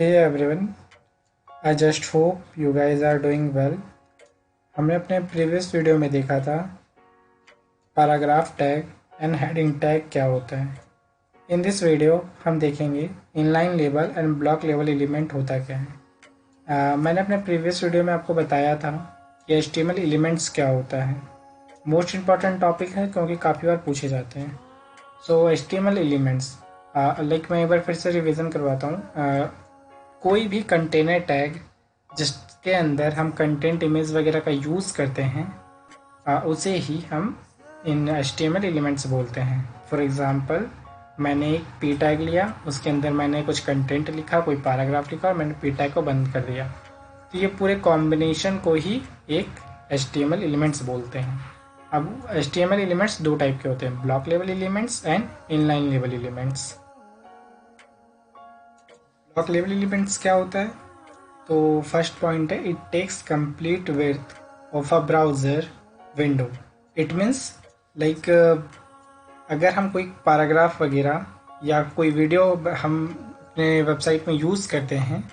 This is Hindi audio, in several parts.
Hey everyone, I just hope you guys are doing well. हमने अपने प्रीवियस वीडियो में देखा था paragraph tag and heading tag क्या होता है। इन दिस वीडियो हम देखेंगे inline label and block level element होता क्या है। मैंने अपने प्रीवियस वीडियो में आपको बताया था कि HTML एलिमेंट्स क्या होता है। मोस्ट इम्पॉर्टेंट टॉपिक है क्योंकि काफ़ी बार पूछे जाते हैं। सो HTML एलिमेंट्स मैं एक बार फिर से रिवीजन करवाता हूँ। कोई भी कंटेनर टैग जिसके अंदर हम कंटेंट इमेज वगैरह का यूज़ करते हैं उसे ही हम इन HTML एलिमेंट्स बोलते हैं। फॉर एग्ज़ाम्पल मैंने एक पी टैग लिया, उसके अंदर मैंने कुछ कंटेंट लिखा, कोई पैराग्राफ लिखा और मैंने पी टैग को बंद कर दिया, तो ये पूरे कॉम्बिनेशन को ही एक HTML एलिमेंट्स बोलते हैं। अब HTML एलिमेंट्स दो टाइप के होते हैं, block level elements and inline level elements. Block level elements क्या होता है? तो फर्स्ट पॉइंट है, it takes complete width of a browser window. It means like अगर हम कोई पैराग्राफ वगैरह या कोई वीडियो हम अपने वेबसाइट में यूज़ करते हैं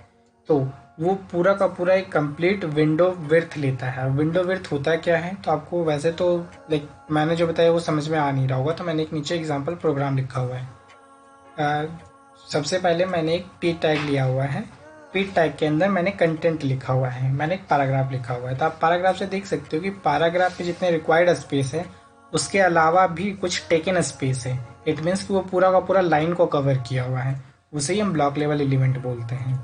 तो वो पूरा का पूरा एक कंप्लीट विंडो विड्थ लेता है। विंडो विड्थ होता है क्या है, तो आपको वैसे तो लाइक मैंने जो बताया वो समझ में आ नहीं रहा होगा, तो मैंने एक नीचे एग्जांपल प्रोग्राम लिखा हुआ है। सबसे पहले मैंने एक पी टैग लिया हुआ है, पी टैग के अंदर मैंने कंटेंट लिखा हुआ है, मैंने एक पैराग्राफ लिखा हुआ है। तो आप पैराग्राफ से देख सकते हो कि पैराग्राफ में जितने रिक्वायर्ड स्पेस है उसके अलावा भी कुछ टेकन स्पेस है। इट मीन्स कि वो पूरा का पूरा लाइन को कवर किया हुआ है, उसे ही हम ब्लॉक लेवल एलिमेंट बोलते हैं।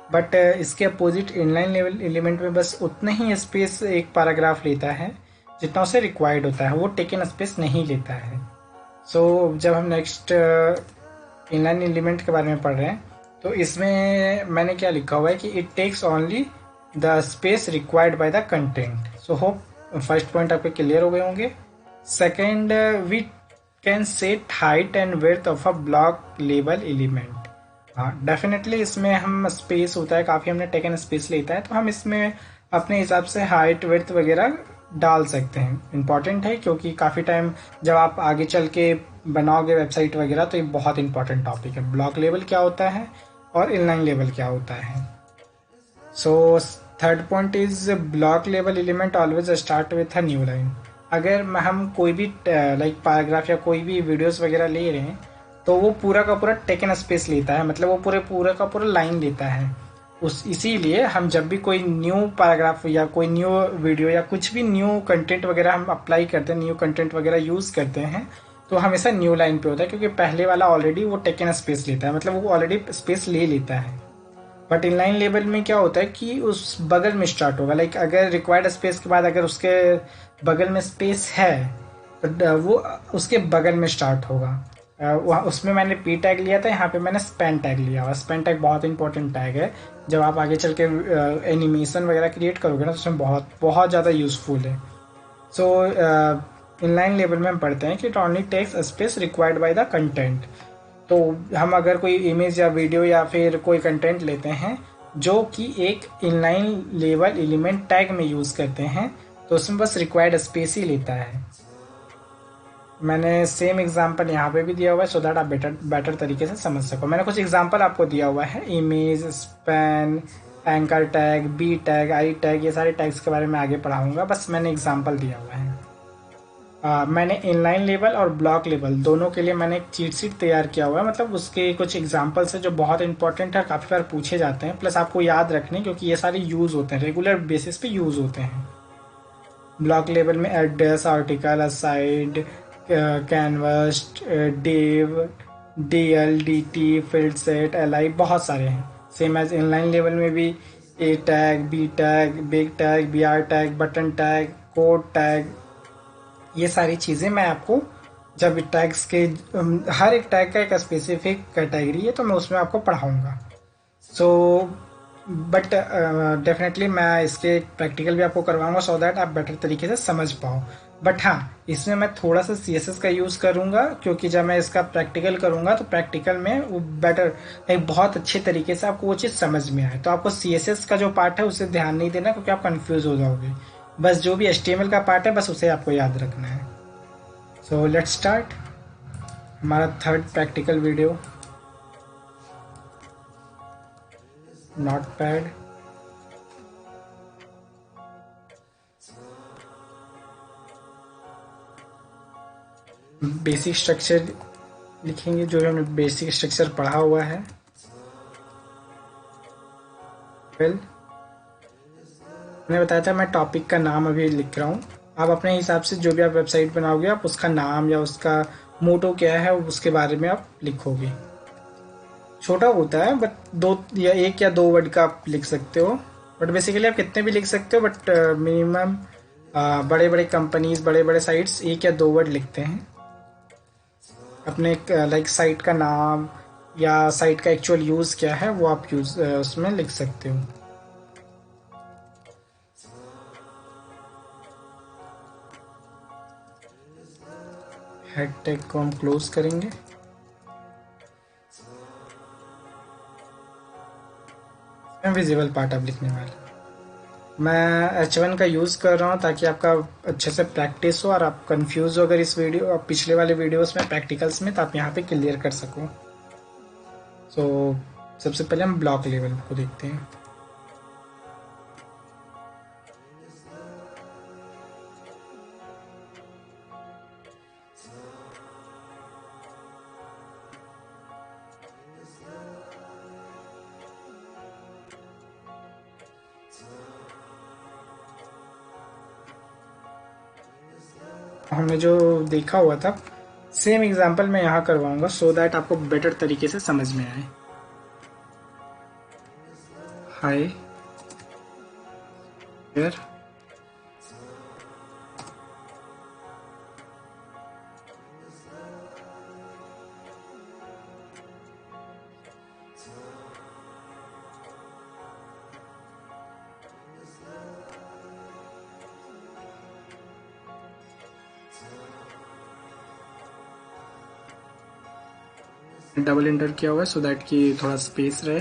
बट इसके अपोजिट इनलाइन लेवल एलिमेंट में बस उतना ही स्पेस एक पैराग्राफ लेता है जितना उसे रिक्वायर्ड होता है, वो टेकन स्पेस नहीं लेता है। सो जब हम नेक्स्ट इनलाइन एलिमेंट के बारे में पढ़ रहे हैं तो इसमें मैंने क्या लिखा हुआ है कि it takes only the space required by the content. So hope first point आपके क्लियर हो गए होंगे। Second, we can set height and width of a block level element. हाँ, डेफिनेटली इसमें हम स्पेस होता है, काफ़ी हमने टेकन स्पेस लेता है, तो हम इसमें अपने हिसाब से हाइट विड्थ वगैरह डाल सकते हैं। इम्पॉर्टेंट है क्योंकि काफ़ी टाइम जब आप आगे चल के बनाओगे वेबसाइट वगैरह तो ये बहुत इंपॉर्टेंट टॉपिक है, ब्लॉक लेवल क्या होता है और इनलाइन लेवल क्या होता है। So third point is block level element always start with a new line. अगर हम कोई भी लाइक पैराग्राफ या कोई भी वीडियोस वगैरह ले रहे हैं तो वो पूरा का पूरा टेकन स्पेस लेता है, मतलब वो पूरा का पूरा लाइन लेता है। उस इसीलिए हम जब भी कोई न्यू पैराग्राफ या कोई न्यू वीडियो या कुछ भी न्यू कंटेंट वगैरह हम अप्लाई करते हैं, न्यू कंटेंट वगैरह यूज़ करते हैं, तो हमेशा न्यू लाइन पे होता है क्योंकि पहले वाला ऑलरेडी वो टेकन स्पेस लेता है, मतलब वो ऑलरेडी स्पेस ले लेता है। बट इनलाइन लेवल में क्या होता है कि उस बगल में स्टार्ट होगा, लाइक अगर रिक्वायर्ड स्पेस के बाद अगर उसके बगल में स्पेस है तो वो उसके बगल में स्टार्ट होगा। वहाँ उसमें मैंने पी टैग लिया था, यहाँ पे मैंने स्पैन टैग लिया हुआ। स्पैन टैग बहुत इंपॉर्टेंट टैग है, जब आप आगे चल के एनिमेशन वगैरह क्रिएट करोगे ना तो उसमें बहुत बहुत ज़्यादा यूज़फुल है। सो इनलाइन लेवल में हम पढ़ते हैं कि it only takes space required by the content. तो हम अगर कोई इमेज या वीडियो या फिर कोई कंटेंट लेते हैं जो कि एक इनलाइन लेवल एलिमेंट टैग में यूज़ करते हैं तो उसमें बस रिक्वायर्ड स्पेस ही लेता है। मैंने सेम एग्जांपल यहाँ पे भी दिया हुआ है सो दैट आप बेटर तरीके से समझ सको। मैंने कुछ एग्जांपल आपको दिया हुआ है, image, span, anchor tag, B tag, I tag, ये सारे टैग्स के बारे में आगे पढ़ाऊंगा, बस मैंने एग्जांपल दिया हुआ है। मैंने इनलाइन लेवल और ब्लॉक लेवल दोनों के लिए मैंने एक चीट शीट तैयार किया हुआ है, मतलब उसके कुछ एग्जांपल्स है जो बहुत इंपॉर्टेंट है, काफ़ी बार पूछे जाते हैं, प्लस आपको याद रखने क्योंकि ये सारे यूज़ होते हैं, रेगुलर बेसिस पे यूज़ होते हैं। ब्लॉक लेवल में address, article, aside, canvas, div, DL, DT, fieldset, LI, बहुत सारे हैं। सेम एज इनलाइन लेवल में भी A tag, B tag, big tag, B R tag, button tag, code tag, ये सारी चीज़ें मैं आपको जब टैग्स के हर एक टैग का एक स्पेसिफिक कैटेगरी है तो मैं उसमें आपको पढ़ाऊँगा। सो बट डेफिनेटली मैं इसके प्रैक्टिकल भी आपको करवाऊंगा सो दैट आप बेटर तरीके से समझ पाओ। बट हाँ, इसमें मैं थोड़ा सा CSS का यूज़ करूँगा क्योंकि जब मैं इसका प्रैक्टिकल करूँगा तो प्रैक्टिकल में वो बेटर एक बहुत अच्छे तरीके से आपको वो चीज़ समझ में आए। तो आपको CSS का जो पार्ट है उसे ध्यान नहीं देना क्योंकि आप कन्फ्यूज़ हो जाओगे। बस जो भी HTML का पार्ट है बस उसे आपको याद रखना है। सो लेट्स स्टार्ट हमारा third practical video. Notepad, basic structure लिखेंगे, जो हमने बेसिक स्ट्रक्चर पढ़ा हुआ है। वेल, मैंने बताया था मैं टॉपिक का नाम अभी लिख रहा हूँ। आप अपने हिसाब से जो भी आप वेबसाइट बनाओगे, आप उसका नाम या उसका मोटो क्या है उसके बारे में आप लिखोगे। छोटा होता है बट दो या एक या दो वर्ड का आप लिख सकते हो, बट बेसिकली आप कितने भी लिख सकते हो, बट मिनिमम बड़े बड़े कंपनीज, बड़े बड़े साइट्स एक या दो वर्ड लिखते हैं अपने लाइक साइट का नाम या साइट का एक्चुअल यूज़ क्या है वो आप यूज़ उसमें लिख सकते हो। हेड टैग को हम क्लोज करेंगे। मैं विजिबल पार्ट अब लिखने वाला हूँ। मैं H1 का यूज़ कर रहा हूँ ताकि आपका अच्छे से प्रैक्टिस हो और आप कंफ्यूज हो अगर इस वीडियो पिछले वाले वीडियोस में प्रैक्टिकल्स में, तो आप यहाँ पे क्लियर कर सको। सो सबसे पहले हम ब्लॉक लेवल को देखते हैं। हमने जो देखा हुआ था सेम एग्जांपल मैं यहाँ करवाऊंगा सो दैट आपको बेटर तरीके से समझ में आए। हाय हियर, डबल इंटर किया हुआ है सो दैट कि थोड़ा स्पेस रहे।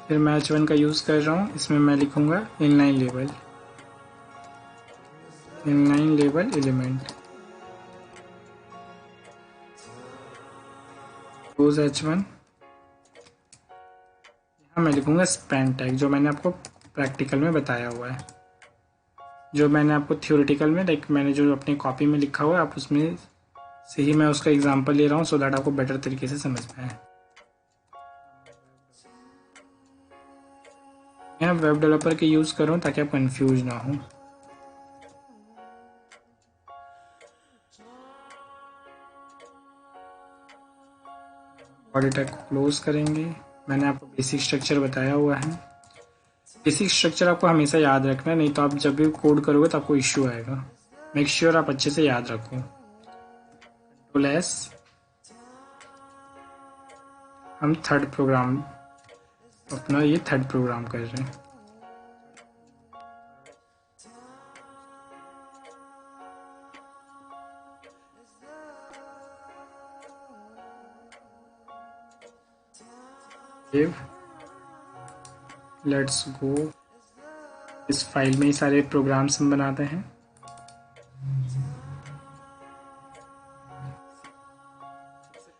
फिर मैं H1 का यूज़ कर रहा हूँ, इसमें मैं लिखूंगा inline level, inline level element, close H1। यहाँ मैं लिखूंगा स्पैन टैग, जो मैंने आपको प्रैक्टिकल में बताया हुआ है, जो मैंने आपको थियोरेटिकल में लाइक मैंने जो अपनी कॉपी में लिखा हुआ है, आप उसमें से ही मैं उसका एग्जांपल ले रहा हूँ सो दैट आपको बेटर तरीके से समझ में आए। मैं वेब डेवलपर के यूज़ कर रहा हूँ ताकि आप कंफ्यूज ना हो। बॉडी टैग को क्लोज करेंगे। मैंने आपको बेसिक स्ट्रक्चर बताया हुआ है। बेसिक स्ट्रक्चर आपको हमेशा याद रखना है, नहीं तो आप जब भी कोड करोगे तो आपको इश्यू आएगा। मेक श्योर आप अच्छे से याद रखो। कंट्रोल एस, हम थर्ड प्रोग्राम अपना ये थर्ड प्रोग्राम कर रहे हैं। Save, let's go. इस फाइल में ही सारे प्रोग्राम्स हम बनाते हैं।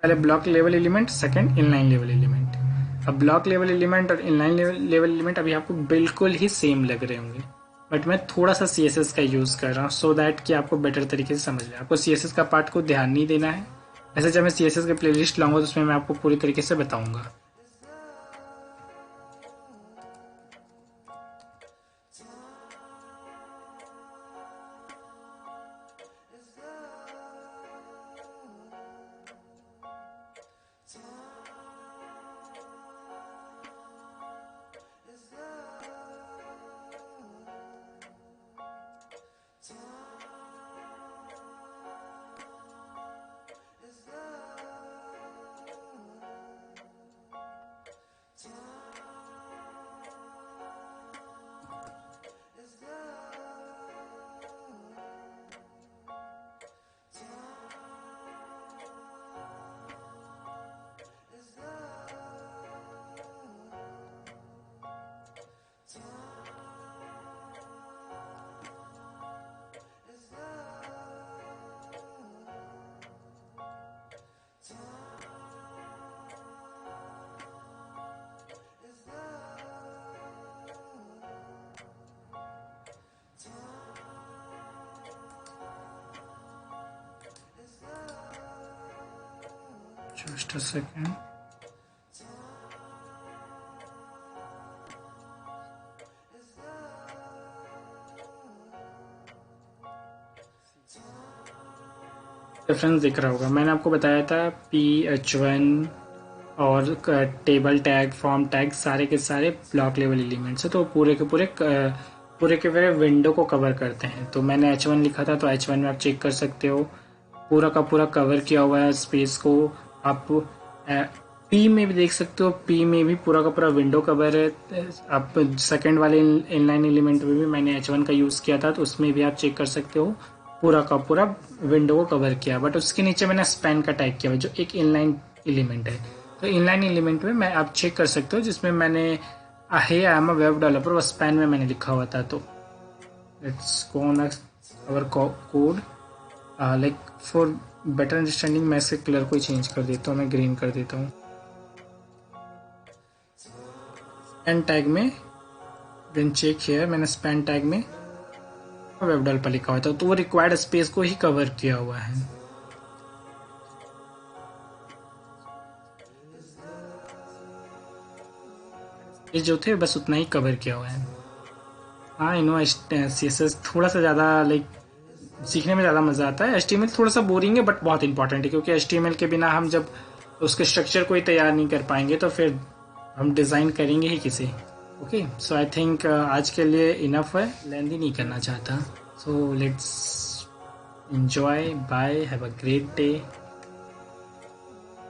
पहले block level element, second inline level element. अब ब्लॉक लेवल एलिमेंट और इनलाइन लेवल एलिमेंट अभी आपको बिल्कुल ही सेम लग रहे होंगे, बट मैं थोड़ा सा CSS का यूज़ कर रहा हूँ सो दैट कि आपको बेटर तरीके से समझ में। आपको CSS का पार्ट को ध्यान नहीं देना है। वैसे जब मैं CSS के प्लेलिस्ट लाऊंगा तो उसमें मैं आपको पूरी तरीके से बताऊंगा। Just a second. रेफरेंस दिख रहा होगा, मैंने आपको बताया था PH1 और टेबल टैग, फॉर्म टैग, सारे के सारे ब्लॉक लेवल एलिमेंट्स है, तो पूरे के पूरे विंडो को कवर करते हैं। तो मैंने H1 लिखा था, तो H1 में आप चेक कर सकते हो पूरा का पूरा कवर किया हुआ है स्पेस को। आप P में भी देख सकते हो, P में भी पूरा का पूरा विंडो कवर है। आप सेकंड वाले इनलाइन एलिमेंट में भी मैंने H1 का यूज़ किया था, तो उसमें भी आप चेक कर सकते हो पूरा का पूरा विंडो को कवर किया। बट उसके नीचे मैंने स्पैन का टैग किया हुआ जो एक इनलाइन एलिमेंट है। तो इनलाइन एलिमेंट में मैं आप चेक कर सकते हो, जिसमें मैंने hey I am a web developer वो स्पैन में मैंने लिखा हुआ था। तो let's go on our code. Like for better understanding मैं इसके कलर को ही चेंज कर देता हूँ, मैं ग्रीन कर देता हूँ। स्पैन टैग में देन चेक हियर, मैंने स्पैन टैग में वेब डेवलपर लिखा हुआ था, तो वो रिक्वायर्ड स्पेस को ही कवर किया हुआ है। ये जो थे बस उतना ही कवर किया हुआ है। हाँ नो CSS थोड़ा सा ज़्यादा लाइक सीखने में ज़्यादा मज़ा आता है। HTML थोड़ा सा बोरिंग है बट बहुत इंपॉर्टेंट है, क्योंकि HTML के बिना हम जब उसके स्ट्रक्चर को ही तैयार नहीं कर पाएंगे तो फिर हम डिज़ाइन करेंगे ही किसे। ओके, सो आई थिंक आज के लिए इनफ है, लेंदी नहीं करना चाहता। So let's enjoy, bye, have a great day.